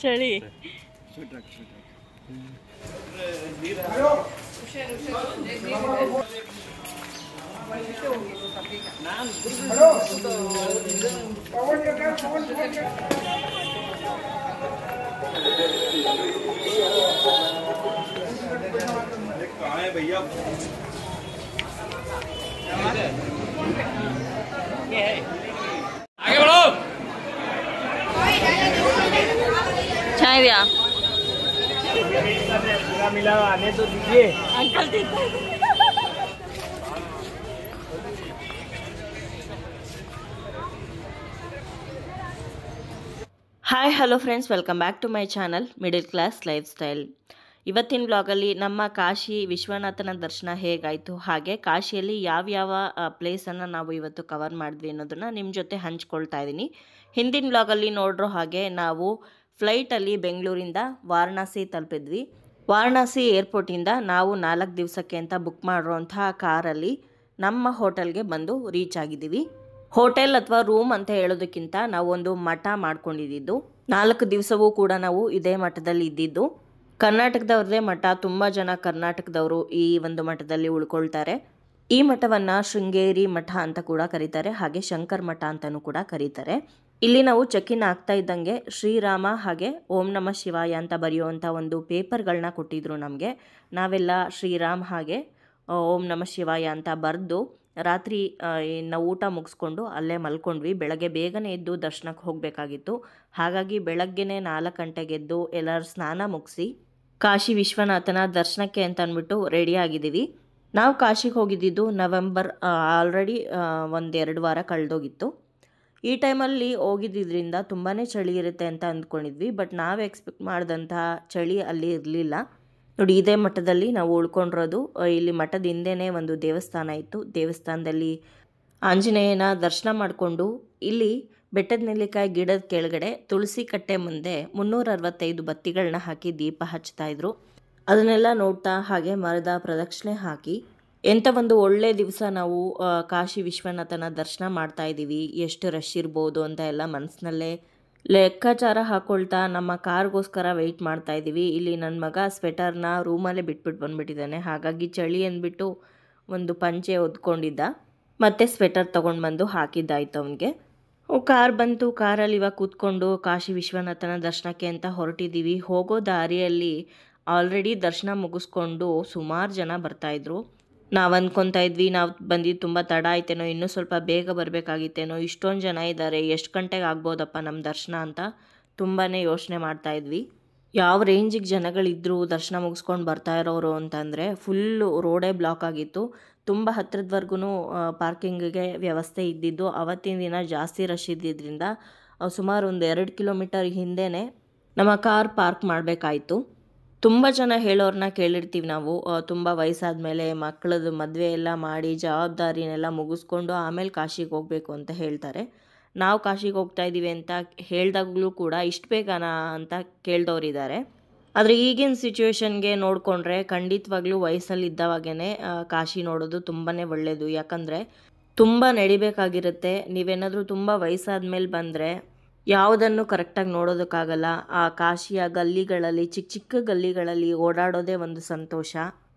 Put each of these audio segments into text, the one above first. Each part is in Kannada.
ಚಳಿ भैया आगे बढ़ो ಚೆನ್ನಾಗಿದೆಯಾ मिला आने तो दीजिए uncle hi hello friends, welcome back to my channel middle class lifestyle. ಇವತ್ತಿನ ಬ್ಲಾಗಲ್ಲಿ ನಮ್ಮ ಕಾಶಿ ವಿಶ್ವನಾಥನ ದರ್ಶನ ಹೇಗಾಯಿತು, ಹಾಗೆ ಕಾಶಿಯಲ್ಲಿ ಯಾವ್ಯಾವ ಪ್ಲೇಸನ್ನು ನಾವು ಇವತ್ತು ಕವರ್ ಮಾಡಿದ್ವಿ ಅನ್ನೋದನ್ನು ನಿಮ್ಮ ಜೊತೆ ಹಂಚ್ಕೊಳ್ತಾ ಇದ್ದೀನಿ. ಹಿಂದಿನ ಬ್ಲಾಗಲ್ಲಿ ನೋಡಿರೋ ಹಾಗೆ ನಾವು ಫ್ಲೈಟಲ್ಲಿ ಬೆಂಗಳೂರಿಂದ ವಾರಣಾಸಿ ತಲುಪಿದ್ವಿ. ವಾರಣಾಸಿ ಏರ್ಪೋರ್ಟಿಂದ ನಾವು 4 ದಿವಸಕ್ಕೆ ಅಂತ ಬುಕ್ ಮಾಡಿರೋಂತಹ ಕಾರಲ್ಲಿ ನಮ್ಮ ಹೋಟೆಲ್ಗೆ ಬಂದು ರೀಚ್ ಆಗಿದ್ದೀವಿ. ಹೋಟೆಲ್ ಅಥವಾ ರೂಮ್ ಅಂತ ಹೇಳೋದಕ್ಕಿಂತ ನಾವು ಒಂದು ಮಠ ಮಾಡ್ಕೊಂಡಿದ್ದು. 4 ದಿವಸವೂ ಕೂಡ ನಾವು ಇದೇ ಮಠದಲ್ಲಿ ಇದ್ದಿದ್ದು. ಕರ್ನಾಟಕದವ್ರದೇ ಮಠ, ತುಂಬ ಜನ ಕರ್ನಾಟಕದವರು ಈ ಒಂದು ಮಠದಲ್ಲಿ ಉಳ್ಕೊಳ್ತಾರೆ. ಈ ಮಠವನ್ನು ಶೃಂಗೇರಿ ಮಠ ಅಂತ ಕೂಡ ಕರೀತಾರೆ, ಹಾಗೆ ಶಂಕರ್ ಮಠ ಅಂತಲೂ ಕೂಡ ಕರೀತಾರೆ. ಇಲ್ಲಿ ನಾವು ಚೆಕ್ ಇನ್ ಆಗ್ತಾ ಇದ್ದಂಗೆ ಶ್ರೀರಾಮ ಹಾಗೆ ಓಂ ನಮಃ ಶಿವಾಯ ಅಂತ ಬರೆಯುವಂಥ ಒಂದು ಪೇಪರ್ಗಳನ್ನ ಕೊಟ್ಟಿದ್ರು ನಮಗೆ. ನಾವೆಲ್ಲ ಶ್ರೀರಾಮ್ ಹಾಗೆ ಓಂ ನಮಃ ಶಿವಾಯ ಅಂತ ಬರೆದು ರಾತ್ರಿ ನಾವು ಊಟ ಮುಗಿಸ್ಕೊಂಡು ಅಲ್ಲೇ ಮಲ್ಕೊಂಡ್ವಿ. ಬೆಳಗ್ಗೆ ಬೇಗನೆ ಎದ್ದು ದರ್ಶನಕ್ಕೆ ಹೋಗಬೇಕಾಗಿತ್ತು. ಹಾಗಾಗಿ ಬೆಳಗ್ಗೆನೇ 4 ಗಂಟೆಗೆ ಎದ್ದು ಎಲ್ಲರೂ ಸ್ನಾನ ಮುಗಿಸಿ ಕಾಶಿ ವಿಶ್ವನಾಥನ ದರ್ಶನಕ್ಕೆ ಅಂತ ಅಂದ್ಬಿಟ್ಟು ರೆಡಿ ಆಗಿದ್ದೀವಿ. ನಾವು ಕಾಶಿಗೆ ಹೋಗಿದ್ದಿದ್ದು ನವೆಂಬರ್, ಆಲ್ರೆಡಿ 1-2 ವಾರ ಕಳೆದೋಗಿತ್ತು. ಈ ಟೈಮಲ್ಲಿ ಹೋಗಿದ್ದರಿಂದ ತುಂಬಾ ಚಳಿ ಇರುತ್ತೆ ಅಂತ ಅಂದ್ಕೊಂಡಿದ್ವಿ. ಬಟ್ ನಾವು ಎಕ್ಸ್ಪೆಕ್ಟ್ ಮಾಡಿದಂತಹ ಚಳಿ ಅಲ್ಲಿ ಇರಲಿಲ್ಲ. ನೋಡಿ, ಇದೇ ಮಠದಲ್ಲಿ ನಾವು ಉಳ್ಕೊಂಡಿರೋದು. ಇಲ್ಲಿ ಮಠದ ಹಿಂದೆನೇ ಒಂದು ದೇವಸ್ಥಾನ ಇತ್ತು. ದೇವಸ್ಥಾನದಲ್ಲಿ ಆಂಜನೇಯನ ದರ್ಶನ ಮಾಡಿಕೊಂಡು ಇಲ್ಲಿ ಬೆಟ್ಟದ ನೆಲ್ಲಿಕಾಯಿ ಗಿಡದ ಕೆಳಗಡೆ ತುಳಸಿ ಕಟ್ಟೆ ಮುಂದೆ 365 ಬತ್ತಿಗಳನ್ನ ಹಾಕಿ ದೀಪ ಹಚ್ತಾ ಇದ್ರು. ಅದನ್ನೆಲ್ಲ ನೋಡ್ತಾ ಹಾಗೆ ಮರದ ಪ್ರದಕ್ಷಿಣೆ ಹಾಕಿ ಎಂಥ ಒಂದು ಒಳ್ಳೆ ದಿವಸ ನಾವು ಕಾಶಿ ವಿಶ್ವನಾಥನ ದರ್ಶನ ಮಾಡ್ತಾ ಇದ್ದೀವಿ, ಎಷ್ಟು ರಶ್ ಇರ್ಬೋದು ಅಂತ ಎಲ್ಲ ಮನಸ್ಸಿನಲ್ಲೇ ಲೆಕ್ಕಾಚಾರ ಹಾಕೊಳ್ತಾ ನಮ್ಮ ಕಾರ್ಗೋಸ್ಕರ ವೆಯ್ಟ್ ಮಾಡ್ತಾ ಇದ್ದೀವಿ. ಇಲ್ಲಿ ನನ್ನ ಮಗ ಸ್ವೆಟರ್ನ ರೂಮಲ್ಲೇ ಬಿಟ್ಬಿಟ್ಟು ಬಂದುಬಿಟ್ಟಿದ್ದಾನೆ. ಹಾಗಾಗಿ ಚಳಿ ಅಂದ್ಬಿಟ್ಟು ಒಂದು ಪಂಚೆ ಹೊದ್ಕೊಂಡಿದ್ದ, ಮತ್ತು ಸ್ವೆಟರ್ ತೊಗೊಂಡು ಬಂದು ಹಾಕಿದ್ದಾಯ್ತು ಅವನಿಗೆ. ಕಾರ್ ಬಂತು. ಕಾರಲ್ಲಿ ಇವಾಗ ಕೂತ್ಕೊಂಡು ಕಾಶಿ ವಿಶ್ವನಾಥನ ದರ್ಶನಕ್ಕೆ ಅಂತ ಹೊರಟಿದ್ದೀವಿ. ಹೋಗೋ ದಾರಿಯಲ್ಲಿ ಆಲ್ರೆಡಿ ದರ್ಶನ ಮುಗಿಸ್ಕೊಂಡು ಸುಮಾರು ಜನ ಬರ್ತಾಯಿದ್ರು. ನಾವು ಅಂದ್ಕೊತಾ ಇದ್ವಿ, ನಾವು ಬಂದಿದ್ದು ತುಂಬ ತಡ ಆಯ್ತೇನೋ, ಇನ್ನೂ ಸ್ವಲ್ಪ ಬೇಗ ಬರಬೇಕಾಗಿತ್ತೇನೋ, ಇಷ್ಟೊಂದು ಜನ ಇದ್ದಾರೆ, ಎಷ್ಟು ಗಂಟೆಗೆ ಆಗ್ಬೋದಪ್ಪ ನಮ್ಮ ದರ್ಶನ ಅಂತ ತುಂಬಾ ಯೋಚನೆ ಮಾಡ್ತಾಯಿದ್ವಿ. ಯಾವ ರೇಂಜಿಗೆ ಜನಗಳಿದ್ರು ದರ್ಶನ ಮುಗಿಸ್ಕೊಂಡು ಬರ್ತಾ ಇರೋರು ಅಂತಂದರೆ ಫುಲ್ಲು ರೋಡೇ ಬ್ಲಾಕ್ ಆಗಿತ್ತು. ತುಂಬ ಹತ್ತಿರದವರೆಗೂ ಪಾರ್ಕಿಂಗಿಗೆ ವ್ಯವಸ್ಥೆ ಇದ್ದಿದ್ದು. ಅವತ್ತಿನ ದಿನ ಜಾಸ್ತಿ ರಶ್ ಇದ್ದಿದ್ದರಿಂದ ಸುಮಾರು ಒಂದು 2 ಕಿಲೋಮೀಟರ್ ಹಿಂದೆಯೇ ನಮ್ಮ ಕಾರ್ ಪಾರ್ಕ್ ಮಾಡಬೇಕಾಯಿತು. ತುಂಬ ಜನ ಹೇಳೋರನ್ನ ಕೇಳಿರ್ತೀವಿ ನಾವು, ತುಂಬ ವಯಸ್ಸಾದ ಮೇಲೆ ಮಕ್ಕಳದ್ದು ಮದುವೆ ಎಲ್ಲ ಮಾಡಿ ಜವಾಬ್ದಾರಿನೆಲ್ಲ ಮುಗಿಸ್ಕೊಂಡು ಆಮೇಲೆ ಕಾಶಿಗೆ ಹೋಗಬೇಕು ಅಂತ ಹೇಳ್ತಾರೆ. ನಾವು ಕಾಶಿಗೆ ಹೋಗ್ತಾ ಇದ್ದೀವಿ ಅಂತ ಹೇಳಿದಾಗಲೂ ಕೂಡ ಇಷ್ಟು ಬೇಗನಾ ಅಂತ ಕೇಳ್ದವ್ರಿದ್ದಾರೆ. ಆದರೆ ಈಗಿನ ಸಿಚುವೇಶನ್ಗೆ ನೋಡಿಕೊಂಡ್ರೆ ಖಂಡಿತವಾಗ್ಲೂ ವಯಸ್ಸಲ್ಲಿದ್ದಾವಾಗೇ ಕಾಶಿ ನೋಡೋದು ತುಂಬಾ ಒಳ್ಳೆಯದು. ಯಾಕಂದರೆ ತುಂಬ ನಡಿಬೇಕಾಗಿರುತ್ತೆ. ನೀವೇನಾದರೂ ತುಂಬ ವಯಸ್ಸಾದ ಮೇಲೆ ಬಂದರೆ ಯಾವುದನ್ನು ಕರೆಕ್ಟಾಗಿ ನೋಡೋದಕ್ಕಾಗಲ್ಲ. ಆ ಕಾಶಿಯ ಗಲ್ಲಿಗಳಲ್ಲಿ, ಚಿಕ್ಕ ಚಿಕ್ಕ ಗಲ್ಲಿಗಳಲ್ಲಿ ಓಡಾಡೋದೇ ಒಂದು ಸಂತೋಷ.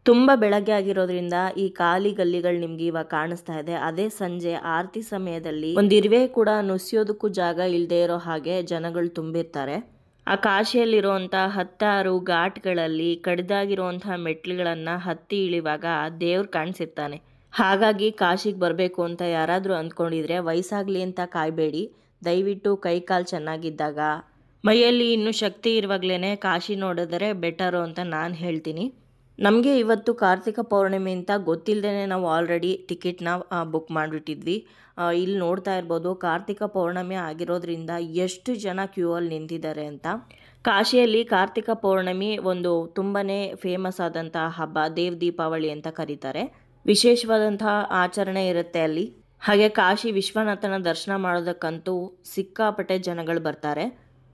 ತುಂಬ ಬೆಳಗ್ಗೆ ಆಗಿರೋದ್ರಿಂದ ಈ ಖಾಲಿ ಗಲ್ಲಿಗಳು ನಿಮ್ಗೆ ಇವಾಗ ಕಾಣಿಸ್ತಾ ಇದೆ. ಅದೇ ಸಂಜೆ ಆರತಿ ಸಮಯದಲ್ಲಿ ಒಂದು ಇರುವೆ ಕೂಡ ನುಸಿಯೋದಕ್ಕೂ ಜಾಗ ಇಲ್ಲದೆ ಇರೋ ಹಾಗೆ ಜನಗಳು ತುಂಬಿರ್ತಾರೆ. ಆ ಕಾಶಿಯಲ್ಲಿರುವಂಥ 10 ಘಾಟ್ಗಳಲ್ಲಿ ಕಡಿದಾಗಿರುವಂಥ ಮೆಟ್ಲುಗಳನ್ನು ಹತ್ತಿ ಇಳಿವಾಗ ದೇವ್ರು ಕಾಣಿಸಿರ್ತಾನೆ. ಹಾಗಾಗಿ ಕಾಶಿಗೆ ಬರಬೇಕು ಅಂತ ಯಾರಾದರೂ ಅಂದ್ಕೊಂಡಿದ್ರೆ ವಯಸ್ಸಾಗಲಿ ಅಂತ ಕಾಯಬೇಡಿ. ದಯವಿಟ್ಟು ಕೈ ಕಾಲು ಚೆನ್ನಾಗಿದ್ದಾಗ, ಮೈಯಲ್ಲಿ ಇನ್ನೂ ಶಕ್ತಿ ಇರುವಾಗಲೇ ಕಾಶಿ ನೋಡಿದರೆ ಬೆಟರು ಅಂತ ನಾನು ಹೇಳ್ತೀನಿ. ನಮಗೆ ಇವತ್ತು ಕಾರ್ತಿಕ ಪೌರ್ಣಿಮೆ ಅಂತ ಗೊತ್ತಿಲ್ಲದೇ ನಾವು ಆಲ್ರೆಡಿ ಟಿಕೆಟ್ನ ಬುಕ್ ಮಾಡಿಬಿಟ್ಟಿದ್ವಿ. ಇಲ್ಲಿ ನೋಡ್ತಾ ಇರ್ಬೋದು, ಕಾರ್ತಿಕ ಪೌರ್ಣಿಮೆ ಆಗಿರೋದ್ರಿಂದ ಎಷ್ಟು ಜನ ಕ್ಯೂ ಅಲ್ಲಿ ನಿಂತಿದ್ದಾರೆ ಅಂತ. ಕಾಶಿಯಲ್ಲಿ ಕಾರ್ತಿಕ ಪೌರ್ಣಿಮೆ ಒಂದು ತುಂಬಾ ಫೇಮಸ್ ಆದಂಥ ಹಬ್ಬ, ದೇವ್ ದೀಪಾವಳಿ ಅಂತ ಕರೀತಾರೆ. ವಿಶೇಷವಾದಂತಹ ಆಚರಣೆ ಇರುತ್ತೆ ಅಲ್ಲಿ. ಹಾಗೆ ಕಾಶಿ ವಿಶ್ವನಾಥನ ದರ್ಶನ ಮಾಡೋದಕ್ಕಂತೂ ಸಿಕ್ಕಾಪಟ್ಟೆ ಜನಗಳು ಬರ್ತಾರೆ.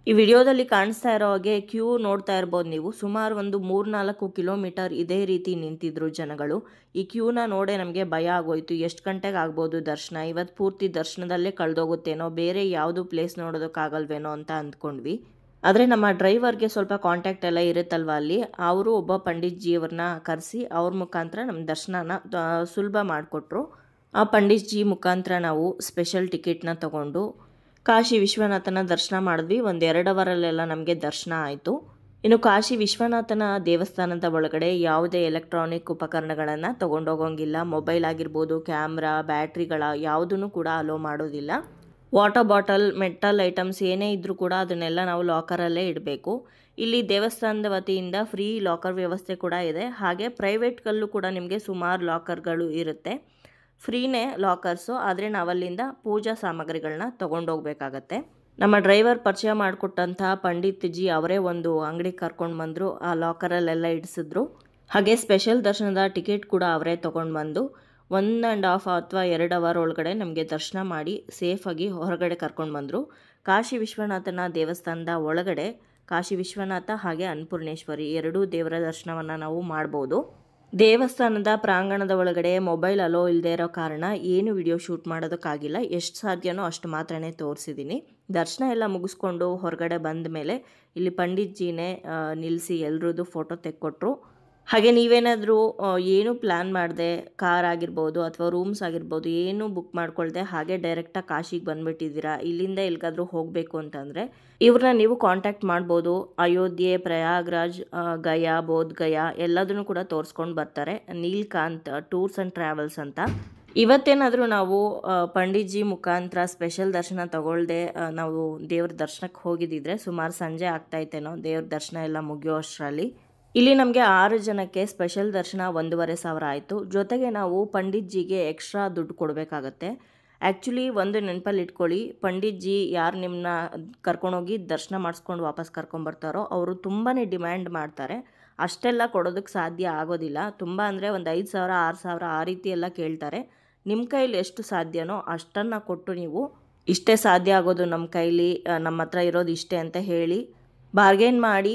ಈ ವಿಡಿಯೋದಲ್ಲಿ ಕಾಣಿಸ್ತಾ ಇರೋ ಹಾಗೆ ಕ್ಯೂ ನೋಡ್ತಾ ಇರ್ಬೋದು ನೀವು. ಸುಮಾರು ಒಂದು 3-4 ಕಿಲೋಮೀಟರ್ ಇದೇ ರೀತಿ ನಿಂತಿದ್ರು ಜನಗಳು. ಈ ಕ್ಯೂನ ನೋಡೇ ನಮಗೆ ಭಯ ಆಗೋಯ್ತು. ಎಷ್ಟು ಗಂಟೆಗೆ ಆಗ್ಬೋದು ದರ್ಶನ, ಇವತ್ತು ಪೂರ್ತಿ ದರ್ಶನದಲ್ಲೇ ಕಳೆದೋಗುತ್ತೇನೋ, ಬೇರೆ ಯಾವುದು ಪ್ಲೇಸ್ ನೋಡೋದಕ್ಕಾಗಲ್ವೇನೋ ಅಂತ ಅಂದ್ಕೊಂಡ್ವಿ. ಆದರೆ ನಮ್ಮ ಡ್ರೈವರ್ಗೆ ಸ್ವಲ್ಪ ಕಾಂಟ್ಯಾಕ್ಟ್ ಎಲ್ಲ ಇರುತ್ತಲ್ವ ಅಲ್ಲಿ, ಅವರು ಒಬ್ಬ ಪಂಡಿತ್ಜಿಯವ್ರನ್ನ ಕರೆಸಿ ಅವ್ರ ಮುಖಾಂತರ ನಮ್ಮ ದರ್ಶನನ ಸುಲಭ ಮಾಡಿಕೊಟ್ರು. ಆ ಪಂಡಿತ್ಜಿ ಮುಖಾಂತರ ನಾವು ಸ್ಪೆಷಲ್ ಟಿಕೆಟ್ನ ತಗೊಂಡು ಕಾಶಿ ವಿಶ್ವನಾಥನ ದರ್ಶನ ಮಾಡಿದ್ವಿ. ಒಂದು 2 ಅವರಲ್ಲೆಲ್ಲ ನಮಗೆ ದರ್ಶನ ಆಯಿತು. ಇನ್ನು ಕಾಶಿ ವಿಶ್ವನಾಥನ ದೇವಸ್ಥಾನದ ಒಳಗಡೆ ಯಾವುದೇ ಎಲೆಕ್ಟ್ರಾನಿಕ್ ಉಪಕರಣಗಳನ್ನು ತೊಗೊಂಡೋಗೋಂಗಿಲ್ಲ. ಮೊಬೈಲ್ ಆಗಿರ್ಬೋದು, ಕ್ಯಾಮ್ರಾ, ಬ್ಯಾಟ್ರಿಗಳ ಯಾವುದನ್ನು ಕೂಡ ಅಲೋ ಮಾಡೋದಿಲ್ಲ. ವಾಟರ್ ಬಾಟಲ್, ಮೆಟಲ್ ಐಟಮ್ಸ್ ಏನೇ ಇದ್ದರೂ ಕೂಡ ಅದನ್ನೆಲ್ಲ ನಾವು ಲಾಕರಲ್ಲೇ ಇಡಬೇಕು. ಇಲ್ಲಿ ದೇವಸ್ಥಾನದ ವತಿಯಿಂದ ಫ್ರೀ ಲಾಕರ್ ವ್ಯವಸ್ಥೆ ಕೂಡ ಇದೆ. ಹಾಗೆ ಪ್ರೈವೇಟ್ಗಲ್ಲೂ ಕೂಡ ನಿಮಗೆ ಸುಮಾರು ಲಾಕರ್ಗಳು ಇರುತ್ತೆ. ಫ್ರೀನೇ ಲಾಕರ್ಸು, ಆದರೆ ನಾವಲ್ಲಿಂದ ಪೂಜಾ ಸಾಮಗ್ರಿಗಳನ್ನ ತೊಗೊಂಡೋಗ್ಬೇಕಾಗತ್ತೆ. ನಮ್ಮ ಡ್ರೈವರ್ ಪರಿಚಯ ಮಾಡಿಕೊಟ್ಟಂತಹ ಪಂಡಿತ್ಜಿ ಅವರೇ ಒಂದು ಅಂಗಡಿ ಕರ್ಕೊಂಡು ಬಂದರು, ಆ ಲಾಕರಲ್ಲೆಲ್ಲ ಇಡಿಸಿದ್ರು. ಹಾಗೆ ಸ್ಪೆಷಲ್ ದರ್ಶನದ ಟಿಕೆಟ್ ಕೂಡ ಅವರೇ ತೊಗೊಂಡು ಬಂದು 1.5 ಅಥವಾ 2 ಅವರ್ ಒಳಗಡೆ ನಮಗೆ ದರ್ಶನ ಮಾಡಿ ಸೇಫಾಗಿ ಹೊರಗಡೆ ಕರ್ಕೊಂಡು ಬಂದರು. ಕಾಶಿ ವಿಶ್ವನಾಥನ ದೇವಸ್ಥಾನದ ಒಳಗಡೆ ಕಾಶಿ ವಿಶ್ವನಾಥ ಹಾಗೆ ಅನ್ನಪೂರ್ಣೇಶ್ವರಿ ಎರಡೂ ದೇವರ ದರ್ಶನವನ್ನು ನಾವು ಮಾಡ್ಬೋದು. ದೇವಸ್ಥಾನದ ಪ್ರಾಂಗಣದ ಒಳಗಡೆ ಮೊಬೈಲ್ ಅಲೋ ಇಲ್ಲದೆ ಇರೋ ಕಾರಣ ಏನು ವಿಡಿಯೋ ಶೂಟ್ ಮಾಡೋದಕ್ಕಾಗಿಲ್ಲ. ಎಷ್ಟು ಸಾಧ್ಯನೋ ಅಷ್ಟು ಮಾತ್ರನೇ ತೋರಿಸಿದ್ದೀನಿ. ದರ್ಶನ ಎಲ್ಲ ಮುಗಿಸ್ಕೊಂಡು ಹೊರಗಡೆ ಬಂದ ಮೇಲೆ ಇಲ್ಲಿ ಪಂಡಿತ್ಜಿನೇ ನಿಲ್ಲಿಸಿ ಎಲ್ರದ್ದು ಫೋಟೋ ತೆಕ್ಕೊಟ್ರು. ಹಾಗೆ ನೀವೇನಾದರೂ ಏನು ಪ್ಲ್ಯಾನ್ ಮಾಡದೆ ಕಾರ್ ಆಗಿರ್ಬೋದು ಅಥವಾ ರೂಮ್ಸ್ ಆಗಿರ್ಬೋದು ಏನು ಬುಕ್ ಮಾಡ್ಕೊಳ್ದೆ ಹಾಗೆ ಡೈರೆಕ್ಟಾಗಿ ಕಾಶಿಗೆ ಬಂದುಬಿಟ್ಟಿದ್ದೀರಾ, ಇಲ್ಲಿಂದ ಎಲ್ಲಿಗಾದರೂ ಹೋಗಬೇಕು ಅಂತಂದರೆ ಇವ್ರನ್ನ ನೀವು ಕಾಂಟ್ಯಾಕ್ಟ್ ಮಾಡ್ಬೋದು. ಅಯೋಧ್ಯೆ, ಪ್ರಯಾಗ್ರಾಜ್, ಗಯಾ, ಬೋಧ್ ಗಯಾ ಎಲ್ಲದನ್ನು ಕೂಡ ತೋರಿಸ್ಕೊಂಡು ಬರ್ತಾರೆ. ನೀಲ್ಕಾಂತ್ ಟೂರ್ಸ್ ಆ್ಯಂಡ್ ಟ್ರಾವೆಲ್ಸ್ ಅಂತ. ಇವತ್ತೇನಾದರೂ ನಾವು ಪಂಡಿತ್ಜಿ ಮುಖಾಂತರ ಸ್ಪೆಷಲ್ ದರ್ಶನ ತಗೊಳ್ದೆ ನಾವು ದೇವ್ರ ದರ್ಶನಕ್ಕೆ ಹೋಗಿದ್ದಿದ್ರೆ ಸುಮಾರು ಸಂಜೆ ಆಗ್ತಾಯಿತ್ತೇನೋ ದೇವ್ರ ದರ್ಶನ ಎಲ್ಲ ಮುಗಿಯೋ ಅಷ್ಟರಲ್ಲಿ. ಇಲ್ಲಿ ನಮಗೆ 6 ಜನಕ್ಕೆ ಸ್ಪೆಷಲ್ ದರ್ಶನ 1,500 ಆಯಿತು. ಜೊತೆಗೆ ನಾವು ಪಂಡಿತ್ಜಿಗೆ ಎಕ್ಸ್ಟ್ರಾ ದುಡ್ಡು ಕೊಡಬೇಕಾಗತ್ತೆ. ಆ್ಯಕ್ಚುಲಿ ಒಂದು ನೆನಪಲ್ಲಿ ಇಟ್ಕೊಳ್ಳಿ, ಪಂಡಿತ್ಜಿ ಯಾರು ನಿಮ್ಮನ್ನ ಕರ್ಕೊಂಡೋಗಿ ದರ್ಶನ ಮಾಡಿಸ್ಕೊಂಡು ವಾಪಸ್ ಕರ್ಕೊಂಬರ್ತಾರೋ ಅವರು ತುಂಬಾ ಡಿಮ್ಯಾಂಡ್ ಮಾಡ್ತಾರೆ. ಅಷ್ಟೆಲ್ಲ ಕೊಡೋದಕ್ಕೆ ಸಾಧ್ಯ ಆಗೋದಿಲ್ಲ. ತುಂಬ ಅಂದರೆ ಒಂದು 5,000, 6,000 ಆ ರೀತಿ ಎಲ್ಲ ಕೇಳ್ತಾರೆ. ನಿಮ್ಮ ಕೈಲಿ ಎಷ್ಟು ಸಾಧ್ಯನೋ ಅಷ್ಟನ್ನು ಕೊಟ್ಟು ನೀವು ಇಷ್ಟೇ ಸಾಧ್ಯ ಆಗೋದು ನಮ್ಮ ಕೈಲಿ, ನಮ್ಮ ಹತ್ರ ಇರೋದು ಇಷ್ಟೇ ಅಂತ ಹೇಳಿ ಬಾರ್ಗೇನ್ ಮಾಡಿ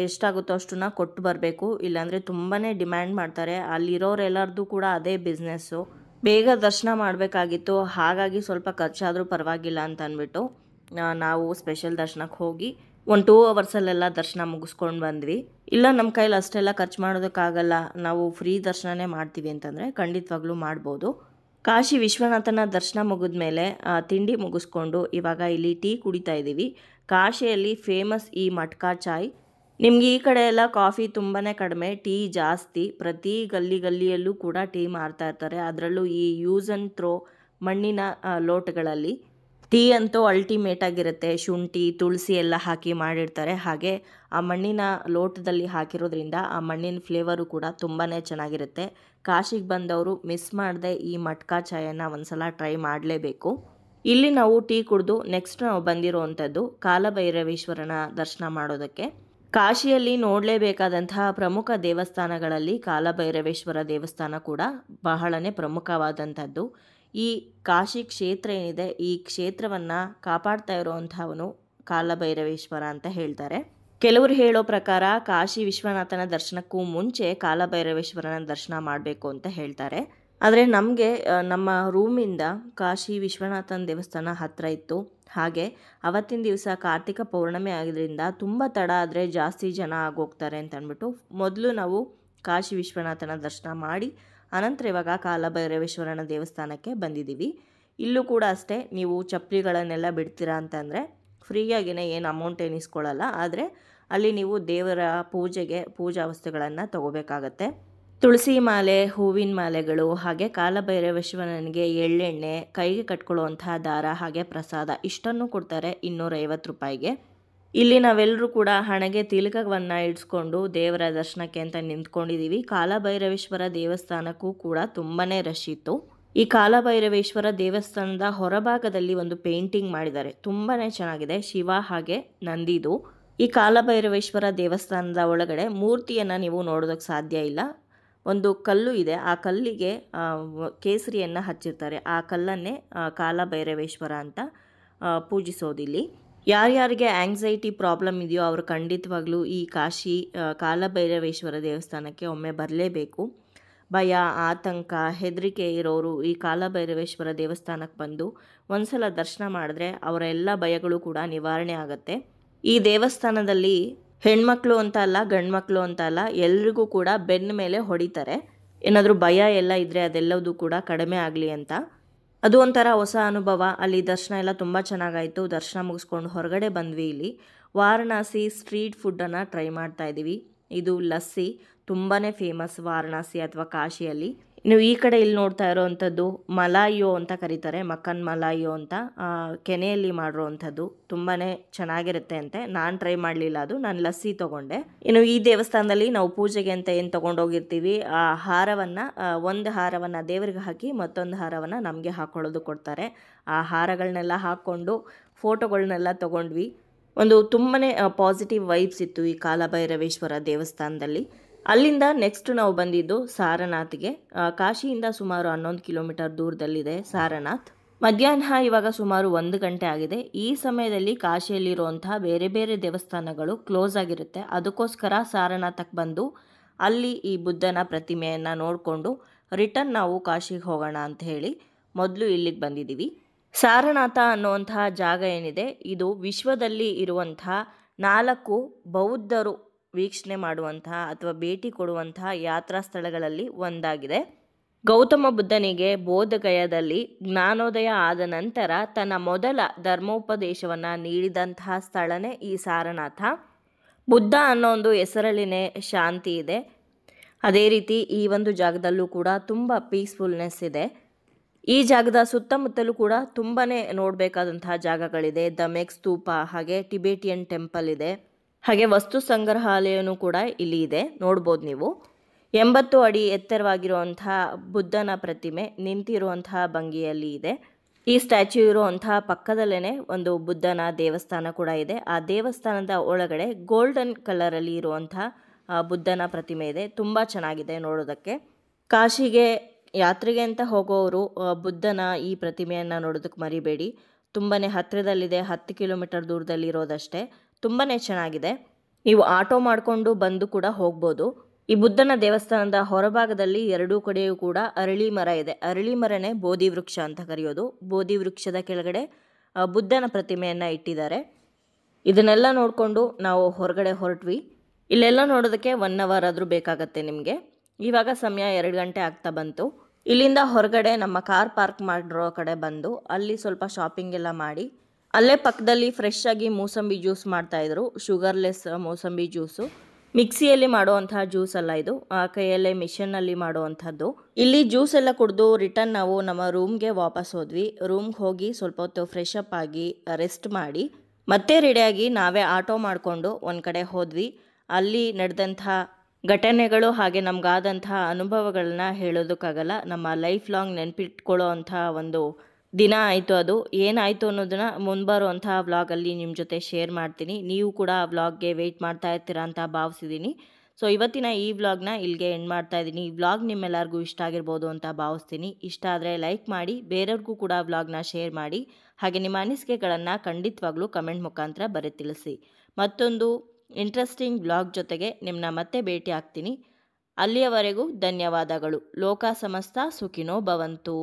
ಎಷ್ಟಾಗುತ್ತೋ ಅಷ್ಟನ್ನ ಕೊಟ್ಟು ಬರಬೇಕು. ಇಲ್ಲಾಂದರೆ ತುಂಬಾ ಡಿಮ್ಯಾಂಡ್ ಮಾಡ್ತಾರೆ. ಅಲ್ಲಿರೋರೆಲ್ಲರದ್ದು ಕೂಡ ಅದೇ ಬಿಸ್ನೆಸ್ಸು. ಬೇಗ ದರ್ಶನ ಮಾಡಬೇಕಾಗಿತ್ತು, ಹಾಗಾಗಿ ಸ್ವಲ್ಪ ಖರ್ಚಾದರೂ ಪರವಾಗಿಲ್ಲ ಅಂತ ಅಂದ್ಬಿಟ್ಟು ನಾವು ಸ್ಪೆಷಲ್ ದರ್ಶನಕ್ಕೆ ಹೋಗಿ 2 ಅವರ್ಸಲ್ಲೆಲ್ಲ ದರ್ಶನ ಮುಗಿಸ್ಕೊಂಡು ಬಂದ್ವಿ. ಇಲ್ಲ ನಮ್ಮ ಕೈಲಿ ಅಷ್ಟೆಲ್ಲ ಖರ್ಚು ಮಾಡೋದಕ್ಕಾಗಲ್ಲ, ನಾವು ಫ್ರೀ ದರ್ಶನನೇ ಮಾಡ್ತೀವಿ ಅಂತಂದರೆ ಖಂಡಿತವಾಗ್ಲೂ ಮಾಡ್ಬೋದು. ಕಾಶಿ ವಿಶ್ವನಾಥನ ದರ್ಶನ ಮುಗಿದ ಮೇಲೆ ತಿಂಡಿ ಮುಗಿಸ್ಕೊಂಡು ಇವಾಗ ಇಲ್ಲಿ ಟೀ ಕುಡಿತಾ ಇದ್ದೀವಿ. ಕಾಶಿಯಲ್ಲಿ ಫೇಮಸ್ ಈ ಮಟ್ಕಾ ಚಾಯ್. ನಿಮಗೆ ಈ ಕಡೆ ಎಲ್ಲ ಕಾಫಿ ತುಂಬಾ ಕಡಿಮೆ, ಟೀ ಜಾಸ್ತಿ. ಪ್ರತಿ ಗಲ್ಲಿಯಲ್ಲೂ ಕೂಡ ಟೀ ಮಾರ್ತಾ ಇರ್ತಾರೆ. ಅದರಲ್ಲೂ ಈ ಯೂಸ್ ಆ್ಯಂಡ್ ಥ್ರೋ ಮಣ್ಣಿನ ಲೋಟಗಳಲ್ಲಿ ಟೀ ಅಂತೂ ಅಲ್ಟಿಮೇಟ್ ಆಗಿರುತ್ತೆ. ಶುಂಠಿ, ತುಳಸಿ ಎಲ್ಲ ಹಾಕಿ ಮಾಡಿರ್ತಾರೆ. ಹಾಗೆ ಆ ಮಣ್ಣಿನ ಲೋಟದಲ್ಲಿ ಹಾಕಿರೋದ್ರಿಂದ ಆ ಮಣ್ಣಿನ ಫ್ಲೇವರು ಕೂಡ ತುಂಬಾ ಚೆನ್ನಾಗಿರುತ್ತೆ. ಕಾಶಿಗೆ ಬಂದವರು ಮಿಸ್ ಮಾಡದೆ ಈ ಮಟ್ಕಾ ಚಾಯನ್ನು ಒಂದ್ಸಲ ಟ್ರೈ ಮಾಡಲೇಬೇಕು. ಇಲ್ಲಿ ನಾವು ಟೀ ಕುಡಿದು ನೆಕ್ಸ್ಟ್ ನಾವು ಬಂದಿರುವಂಥದ್ದು ಕಾಲಭೈರವೇಶ್ವರನ ದರ್ಶನ ಮಾಡೋದಕ್ಕೆ. ಕಾಶಿಯಲ್ಲಿ ನೋಡಲೇಬೇಕಾದಂತಹ ಪ್ರಮುಖ ದೇವಸ್ಥಾನಗಳಲ್ಲಿ ಕಾಲಭೈರವೇಶ್ವರ ದೇವಸ್ಥಾನ ಕೂಡ ಬಹಳನೇ ಪ್ರಮುಖವಾದಂಥದ್ದು. ಈ ಕಾಶಿ ಕ್ಷೇತ್ರ ಏನಿದೆ, ಈ ಕ್ಷೇತ್ರವನ್ನು ಕಾಪಾಡ್ತಾ ಇರುವಂಥವನು ಕಾಲಭೈರವೇಶ್ವರ ಅಂತ ಹೇಳ್ತಾರೆ. ಕೆಲವರು ಹೇಳೋ ಪ್ರಕಾರ ಕಾಶಿ ವಿಶ್ವನಾಥನ ದರ್ಶನಕ್ಕೂ ಮುಂಚೆ ಕಾಲಭೈರವೇಶ್ವರನ ದರ್ಶನ ಮಾಡಬೇಕು ಅಂತ ಹೇಳ್ತಾರೆ. ಆದರೆ ನಮಗೆ ನಮ್ಮ ರೂಮಿಂದ ಕಾಶಿ ವಿಶ್ವನಾಥನ ದೇವಸ್ಥಾನ ಹತ್ತಿರ ಇತ್ತು. ಹಾಗೆ ಅವತ್ತಿನ ದಿವಸ ಕಾರ್ತಿಕ ಪೌರ್ಣಮಿ ಆಗಿದ್ದರಿಂದ ತುಂಬ ತಡ ಆದರೆ ಜಾಸ್ತಿ ಜನ ಆಗೋಗ್ತಾರೆ ಅಂತ ಅಂದ್ಬಿಟ್ಟು ಮೊದಲು ನಾವು ಕಾಶಿ ವಿಶ್ವನಾಥನ ದರ್ಶನ ಮಾಡಿ ಅನಂತರ ಇವಾಗ ಕಾಲಭೈರವೇಶ್ವರನ ದೇವಸ್ಥಾನಕ್ಕೆ ಬಂದಿದ್ದೀವಿ. ಇಲ್ಲೂ ಕೂಡ ಅಷ್ಟೇ, ನೀವು ಚಪ್ಪಲಿಗಳನ್ನೆಲ್ಲ ಬಿಡ್ತೀರಾ ಅಂತಂದರೆ ಫ್ರೀಯಾಗಿಯೇ ಏನು ಅಮೌಂಟ್ ಏನು ಇಸ್ಕೊಳ್ಳಲ್ಲ. ಆದರೆ ಅಲ್ಲಿ ನೀವು ದೇವರ ಪೂಜೆಗೆ ಪೂಜಾ ವಸ್ತುಗಳನ್ನು ತಗೋಬೇಕಾಗತ್ತೆ. ತುಳಸಿ ಮಾಲೆ, ಹೂವಿನ ಮಾಲೆಗಳು, ಹಾಗೆ ಕಾಲಭೈರವೇಶ್ವರನಿಗೆ ಎಳ್ಳೆಣ್ಣೆ, ಕೈಗೆ ಕಟ್ಕೊಳ್ಳುವಂತಹ ದಾರ, ಹಾಗೆ ಪ್ರಸಾದ ಇಷ್ಟನ್ನು ಕೊಡ್ತಾರೆ 250 ರೂಪಾಯಿಗೆ. ಇಲ್ಲಿ ನಾವೆಲ್ಲರೂ ಕೂಡ ಹಣೆಗೆ ತಿಲಕವನ್ನು ಇಡಿಸ್ಕೊಂಡು ದೇವರ ದರ್ಶನಕ್ಕೆ ಅಂತ ನಿಂತ್ಕೊಂಡಿದ್ದೀವಿ. ಕಾಲಭೈರವೇಶ್ವರ ದೇವಸ್ಥಾನಕ್ಕೂ ಕೂಡ ತುಂಬಾ ರಶ್ ಇತ್ತು. ಈ ಕಾಲಭೈರವೇಶ್ವರ ದೇವಸ್ಥಾನದ ಹೊರಭಾಗದಲ್ಲಿ ಒಂದು ಪೇಂಟಿಂಗ್ ಮಾಡಿದ್ದಾರೆ, ತುಂಬಾ ಚೆನ್ನಾಗಿದೆ, ಶಿವ ಹಾಗೆ ನಂದಿದು. ಈ ಕಾಲಭೈರವೇಶ್ವರ ದೇವಸ್ಥಾನದ ಒಳಗಡೆ ಮೂರ್ತಿಯನ್ನು ನೀವು ನೋಡೋದಕ್ಕೆ ಸಾಧ್ಯ ಇಲ್ಲ. ಒಂದು ಕಲ್ಲು ಇದೆ, ಆ ಕಲ್ಲಿಗೆ ಕೇಸರಿಯನ್ನು ಹಚ್ಚಿರ್ತಾರೆ. ಆ ಕಲ್ಲನ್ನೇ ಕಾಲಭೈರವೇಶ್ವರ ಅಂತ ಪೂಜಿಸೋದಿಲ್ಲಿ. ಯಾರ್ಯಾರಿಗೆ ಆಂಗ್ಸೈಟಿ ಪ್ರಾಬ್ಲಮ್ ಇದೆಯೋ ಅವರು ಖಂಡಿತವಾಗ್ಲೂ ಈ ಕಾಶಿ ಕಾಲಭೈರವೇಶ್ವರ ದೇವಸ್ಥಾನಕ್ಕೆ ಒಮ್ಮೆ ಬರಲೇಬೇಕು. ಭಯ, ಆತಂಕ, ಹೆದರಿಕೆ ಇರೋರು ಈ ಕಾಲಭೈರವೇಶ್ವರ ದೇವಸ್ಥಾನಕ್ಕೆ ಬಂದು ಒಂದ್ಸಲ ದರ್ಶನ ಮಾಡಿದ್ರೆ ಅವರ ಎಲ್ಲ ಭಯಗಳು ಕೂಡ ನಿವಾರಣೆ ಆಗುತ್ತೆ. ಈ ದೇವಸ್ಥಾನದಲ್ಲಿ ಹೆಣ್ಮಕ್ಳು ಅಂತ ಅಲ್ಲ, ಗಂಡ್ಮಕ್ಳು ಅಂತ ಅಲ್ಲ, ಎಲ್ರಿಗೂ ಕೂಡ ಬೆನ್ನ ಮೇಲೆ ಹೊಡಿತಾರೆ. ಏನಾದರೂ ಭಯ ಎಲ್ಲ ಇದ್ದರೆ ಅದೆಲ್ಲವೂ ಕೂಡ ಕಡಿಮೆ ಆಗಲಿ ಅಂತ. ಅದು ಒಂಥರ ಹೊಸ ಅನುಭವ. ಅಲ್ಲಿ ದರ್ಶನ ಎಲ್ಲ ತುಂಬ ಚೆನ್ನಾಗಾಯಿತು. ದರ್ಶನ ಮುಗಿಸ್ಕೊಂಡು ಹೊರಗಡೆ ಬಂದ್ವಿ. ಇಲ್ಲಿ ವಾರಣಾಸಿ ಸ್ಟ್ರೀಟ್ ಫುಡ್ಡನ್ನು ಟ್ರೈ ಮಾಡ್ತಾ ಇದ್ದೀವಿ. ಇದು ಲಸ್ಸಿ ತುಂಬಾ ಫೇಮಸ್ ವಾರಣಾಸಿ ಅಥವಾ ಕಾಶಿಯಲ್ಲಿ. ಇನ್ನು ಈ ಕಡೆ ಇಲ್ಲಿ ನೋಡ್ತಾ ಇರೋವಂಥದ್ದು ಮಲಾಯಿಯೋ ಅಂತ ಕರೀತಾರೆ, ಮಕ್ಕನ್ ಮಲಾಯಿಯೋ ಅಂತ, ಕೆನೆಯಲ್ಲಿ ಮಾಡಿರೋವಂಥದ್ದು ತುಂಬಾ ಚೆನ್ನಾಗಿರುತ್ತೆ ಅಂತೆ. ನಾನು ಟ್ರೈ ಮಾಡಲಿಲ್ಲ, ಅದು ನಾನು ಲಸ್ಸಿ ತೊಗೊಂಡೆ. ಇನ್ನು ಈ ದೇವಸ್ಥಾನದಲ್ಲಿ ನಾವು ಪೂಜೆಗೆ ಅಂತ ಏನು ತೊಗೊಂಡೋಗಿರ್ತೀವಿ ಆ ಹಾರವನ್ನು, ಒಂದು ಹಾರವನ್ನು ದೇವರಿಗೆ ಹಾಕಿ ಮತ್ತೊಂದು ಹಾರವನ್ನು ನಮಗೆ ಹಾಕ್ಕೊಳ್ಳೋದು ಕೊಡ್ತಾರೆ. ಆ ಹಾರಗಳನ್ನೆಲ್ಲ ಹಾಕ್ಕೊಂಡು ಫೋಟೋಗಳನ್ನೆಲ್ಲ ತೊಗೊಂಡ್ವಿ. ಒಂದು ತುಂಬಾ ಪಾಸಿಟಿವ್ ವೈಬ್ಸ್ ಇತ್ತು ಈ ಕಾಲಭೈರವೇಶ್ವರ ದೇವಸ್ಥಾನದಲ್ಲಿ. ಅಲ್ಲಿಂದ ನೆಕ್ಸ್ಟ್ ನಾವು ಬಂದಿದ್ದು ಸಾರನಾಥ್ಗೆ. ಕಾಶಿಯಿಂದ ಸುಮಾರು 11 ಕಿಲೋಮೀಟರ್ ದೂರದಲ್ಲಿದೆ ಸಾರನಾಥ್. ಮಧ್ಯಾಹ್ನ ಇವಾಗ ಸುಮಾರು 1 ಗಂಟೆ ಆಗಿದೆ. ಈ ಸಮಯದಲ್ಲಿ ಕಾಶಿಯಲ್ಲಿರುವಂತಹ ಬೇರೆ ಬೇರೆ ದೇವಸ್ಥಾನಗಳು ಕ್ಲೋಸ್ ಆಗಿರುತ್ತೆ. ಅದಕ್ಕೋಸ್ಕರ ಸಾರನಾಥಕ್ಕೆ ಬಂದು ಅಲ್ಲಿ ಈ ಬುದ್ಧನ ಪ್ರತಿಮೆಯನ್ನು ನೋಡಿಕೊಂಡು ರಿಟರ್ನ್ ನಾವು ಕಾಶಿಗೆ ಹೋಗೋಣ ಅಂತ ಹೇಳಿ ಮೊದಲು ಇಲ್ಲಿಗೆ ಬಂದಿದ್ದೀವಿ. ಸಾರನಾಥ ಅನ್ನುವಂತಹ ಜಾಗ ಏನಿದೆ, ಇದು ವಿಶ್ವದಲ್ಲಿ ಇರುವಂತಹ 4 ಬೌದ್ಧರು ವೀಕ್ಷಣೆ ಮಾಡುವಂತಹ ಅಥವಾ ಭೇಟಿ ಕೊಡುವಂತಹ ಯಾತ್ರಾ ಸ್ಥಳಗಳಲ್ಲಿ ಒಂದಾಗಿದೆ. ಗೌತಮ ಬುದ್ಧನಿಗೆ ಬೋಧಗಯಾದಲ್ಲಿ ಜ್ಞಾನೋದಯ ಆದ ನಂತರ ತನ್ನ ಮೊದಲ ಧರ್ಮೋಪದೇಶವನ್ನು ನೀಡಿದಂತಹ ಸ್ಥಳನೇ ಈ ಸಾರನಾಥ. ಬುದ್ಧ ಅನ್ನೋ ಒಂದು ಹೆಸರಲ್ಲಿನೇ ಶಾಂತಿ ಇದೆ. ಅದೇ ರೀತಿ ಈ ಒಂದು ಜಾಗದಲ್ಲೂ ಕೂಡ ತುಂಬ ಪೀಸ್ಫುಲ್ನೆಸ್ ಇದೆ. ಈ ಜಾಗದ ಸುತ್ತಮುತ್ತಲೂ ಕೂಡ ತುಂಬಾ ನೋಡಬೇಕಾದಂತಹ ಜಾಗಗಳಿದೆ. ದಮೆಕ್ ಸ್ತೂಪ, ಹಾಗೆ ಟಿಬೇಟಿಯನ್ ಟೆಂಪಲ್ ಇದೆ, ಹಾಗೆ ವಸ್ತು ಸಂಗ್ರಹಾಲಯನೂ ಕೂಡ ಇಲ್ಲಿ ಇದೆ, ನೋಡ್ಬೋದು ನೀವು. 80 ಅಡಿ ಎತ್ತರವಾಗಿರುವಂತಹ ಬುದ್ಧನ ಪ್ರತಿಮೆ ನಿಂತಿರುವಂತಹ ಭಂಗಿಯಲ್ಲಿ ಇದೆ. ಈ ಸ್ಟ್ಯಾಚ್ಯೂ ಇರುವಂತಹ ಪಕ್ಕದಲ್ಲೇ ಒಂದು ಬುದ್ಧನ ದೇವಸ್ಥಾನ ಕೂಡ ಇದೆ. ಆ ದೇವಸ್ಥಾನದ ಒಳಗಡೆ ಗೋಲ್ಡನ್ ಕಲರಲ್ಲಿ ಇರುವಂತಹ ಬುದ್ಧನ ಪ್ರತಿಮೆ ಇದೆ. ತುಂಬ ಚೆನ್ನಾಗಿದೆ ನೋಡೋದಕ್ಕೆ. ಕಾಶಿಗೆ ಯಾತ್ರೆಗೆ ಅಂತ ಹೋಗೋರು ಬುದ್ಧನ ಈ ಪ್ರತಿಮೆಯನ್ನು ನೋಡೋದಕ್ಕೆ ಮರಿಬೇಡಿ. ತುಂಬಾ ಹತ್ತಿರದಲ್ಲಿದೆ, 10 ಕಿಲೋಮೀಟರ್ ದೂರದಲ್ಲಿರೋದಷ್ಟೇ. ತುಂಬಾ ಚೆನ್ನಾಗಿದೆ. ನೀವು ಆಟೋ ಮಾಡಿಕೊಂಡು ಬಂದು ಕೂಡ ಹೋಗ್ಬೋದು. ಈ ಬುದ್ಧನ ದೇವಸ್ಥಾನದ ಹೊರಭಾಗದಲ್ಲಿ 2 ಕಡೆಯೂ ಕೂಡ ಅರಳಿ ಮರ ಇದೆ. ಅರಳಿ ಮರನೇ ಬೋಧಿ ವೃಕ್ಷ ಅಂತ ಕರೆಯೋದು. ಬೋಧಿ ವೃಕ್ಷದ ಕೆಳಗಡೆ ಬುದ್ಧನ ಪ್ರತಿಮೆಯನ್ನು ಇಟ್ಟಿದ್ದಾರೆ. ಇದನ್ನೆಲ್ಲ ನೋಡಿಕೊಂಡು ನಾವು ಹೊರಗಡೆ ಹೊರಟ್ವಿ. ಇಲ್ಲೆಲ್ಲ ನೋಡೋದಕ್ಕೆ 1 ಅವರ್ ಆದರೂ ಬೇಕಾಗತ್ತೆ ನಿಮಗೆ. ಇವಾಗ ಸಮಯ 2 ಗಂಟೆ ಆಗ್ತಾ ಬಂತು. ಇಲ್ಲಿಂದ ಹೊರಗಡೆ ನಮ್ಮ ಕಾರ್ ಪಾರ್ಕ್ ಮಾಡಿರೋ ಕಡೆ ಬಂದು ಅಲ್ಲಿ ಸ್ವಲ್ಪ ಶಾಪಿಂಗ್ ಎಲ್ಲ ಮಾಡಿ, ಅಲ್ಲೇ ಪಕ್ಕದಲ್ಲಿ ಫ್ರೆಶ್ ಆಗಿ ಮೂಸಂಬಿ ಜ್ಯೂಸ್ ಮಾಡ್ತಾಯಿದ್ರು. ಶುಗರ್ಲೆಸ್ ಮೂಸಂಬಿ ಜ್ಯೂಸು. ಮಿಕ್ಸಿಯಲ್ಲಿ ಮಾಡುವಂತಹ ಜ್ಯೂಸ್ ಅಲ್ಲ ಇದು, ಕೈಯಲ್ಲೇ ಮಿಷನ್ನಲ್ಲಿ ಮಾಡುವಂಥದ್ದು. ಇಲ್ಲಿ ಜ್ಯೂಸ್ ಎಲ್ಲ ಕುಡಿದು ರಿಟರ್ನ್ ನಾವು ನಮ್ಮ ರೂಮ್ಗೆ ವಾಪಸ್ ಹೋದ್ವಿ. ರೂಮ್ಗೆ ಹೋಗಿ ಸ್ವಲ್ಪ ಹೊತ್ತು ಫ್ರೆಶ್ ಅಪ್ ಆಗಿ ರೆಸ್ಟ್ ಮಾಡಿ ಮತ್ತೆ ರೆಡಿಯಾಗಿ ನಾವೇ ಆಟೋ ಮಾಡಿಕೊಂಡು ಒಂದು ಕಡೆ ಹೋದ್ವಿ. ಅಲ್ಲಿ ನಡೆದಂಥ ಘಟನೆಗಳು ಹಾಗೆ ನಮಗಾದಂತಹ ಅನುಭವಗಳನ್ನ ಹೇಳೋದಕ್ಕಾಗಲ್ಲ. ನಮ್ಮ ಲೈಫ್ ಲಾಂಗ್ ನೆನಪಿಟ್ಕೊಳ್ಳೋ ಅಂಥ ಒಂದು ದಿನ ಆಯಿತು. ಅದು ಏನಾಯಿತು ಅನ್ನೋದನ್ನು ಮುಂಬರುವಂಥ ವ್ಲಾಗಲ್ಲಿ ನಿಮ್ಮ ಜೊತೆ ಶೇರ್ ಮಾಡ್ತೀನಿ. ನೀವು ಕೂಡ ಆ ವ್ಲಾಗ್ಗೆ ವೆಯ್ಟ್ ಮಾಡ್ತಾ ಇರ್ತೀರಾ ಅಂತ ಭಾವಿಸಿದ್ದೀನಿ. ಸೊ ಇವತ್ತಿನ ಈ ವ್ಲಾಗ್ನ ಇಲ್ಲಿಗೆ ಎಂಡ್ ಮಾಡ್ತಾ ಇದ್ದೀನಿ. ಈ ವ್ಲಾಗ್ ನಿಮ್ಮೆಲ್ಲರಿಗೂ ಇಷ್ಟ ಆಗಿರ್ಬೋದು ಅಂತ ಭಾವಿಸ್ತೀನಿ. ಇಷ್ಟ ಆದರೆ ಲೈಕ್ ಮಾಡಿ, ಬೇರೆಯವ್ರಿಗೂ ಕೂಡ ವ್ಲಾಗ್ನ ಶೇರ್ ಮಾಡಿ, ಹಾಗೆ ನಿಮ್ಮ ಅನಿಸಿಕೆಗಳನ್ನು ಖಂಡಿತವಾಗ್ಲೂ ಕಮೆಂಟ್ ಮುಖಾಂತರ ಬರೀ ತಿಳಿಸಿ. ಮತ್ತೊಂದು ಇಂಟ್ರೆಸ್ಟಿಂಗ್ ವ್ಲಾಗ್ ಜೊತೆಗೆ ನಿಮ್ಮನ್ನ ಮತ್ತೆ ಭೇಟಿ ಆಗ್ತೀನಿ. ಅಲ್ಲಿಯವರೆಗೂ ಧನ್ಯವಾದಗಳು. ಲೋಕ ಸಮಸ್ತ ಸುಖಿನೋ ಭವಂತು.